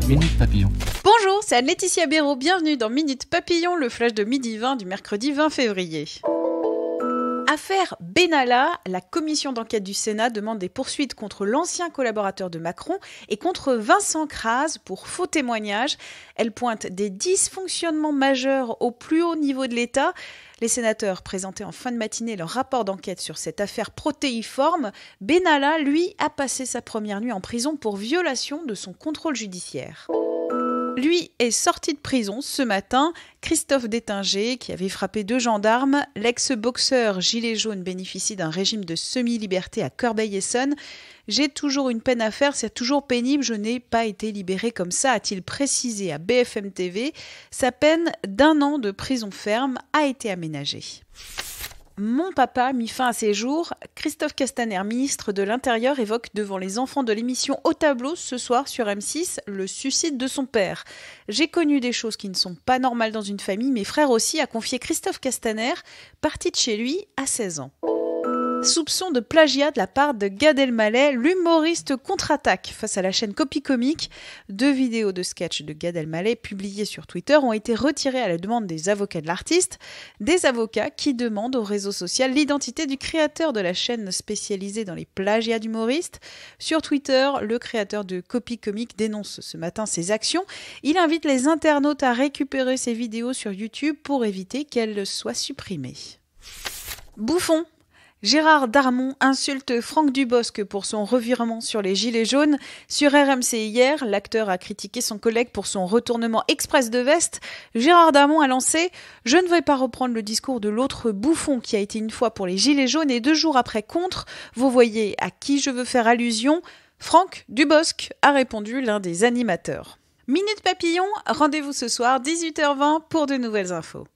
Minute Papillon. Bonjour, c'est Anne-Laetitia Béraud. Bienvenue dans Minute Papillon, le flash de midi 20 du mercredi 20 février. Affaire Benalla, la commission d'enquête du Sénat demande des poursuites contre l'ancien collaborateur de Macron et contre Vincent Crase pour faux témoignages. Elle pointe des dysfonctionnements majeurs au plus haut niveau de l'État. Les sénateurs présentaient en fin de matinée leur rapport d'enquête sur cette affaire protéiforme. Benalla, lui, a passé sa première nuit en prison pour violation de son contrôle judiciaire. Lui est sorti de prison ce matin. Christophe Détinger, qui avait frappé 2 gendarmes, l'ex-boxeur gilet jaune bénéficie d'un régime de semi-liberté à Corbeil-Essonnes. « J'ai toujours une peine à faire, c'est toujours pénible, je n'ai pas été libéré comme ça », a-t-il précisé à BFM TV. Sa peine d'1 an de prison ferme a été aménagée. Mon papa mit fin à ses jours. Christophe Castaner, ministre de l'Intérieur, évoque devant les enfants de l'émission Au tableau ce soir sur M6 le suicide de son père. J'ai connu des choses qui ne sont pas normales dans une famille, mes frères aussi, a confié Christophe Castaner, parti de chez lui à 16 ans. Soupçon de plagiat de la part de Gad Elmaleh, l'humoriste contre-attaque face à la chaîne Copy Comique. 2 vidéos de sketch de Gad Elmaleh publiées sur Twitter ont été retirées à la demande des avocats de l'artiste. Des avocats qui demandent au réseau social l'identité du créateur de la chaîne spécialisée dans les plagiats d'humoristes. Sur Twitter, le créateur de Copy Comique dénonce ce matin ses actions. Il invite les internautes à récupérer ses vidéos sur YouTube pour éviter qu'elles soient supprimées. Bouffon. Gérard Darmon insulte Franck Dubosc pour son revirement sur les gilets jaunes. Sur RMC hier, l'acteur a critiqué son collègue pour son retournement express de veste. Gérard Darmon a lancé « Je ne vais pas reprendre le discours de l'autre bouffon qui a été une fois pour les gilets jaunes et 2 jours après contre. Vous voyez à qui je veux faire allusion ?» Franck Dubosc a répondu l'un des animateurs. Minute Papillon, rendez-vous ce soir 18h20 pour de nouvelles infos.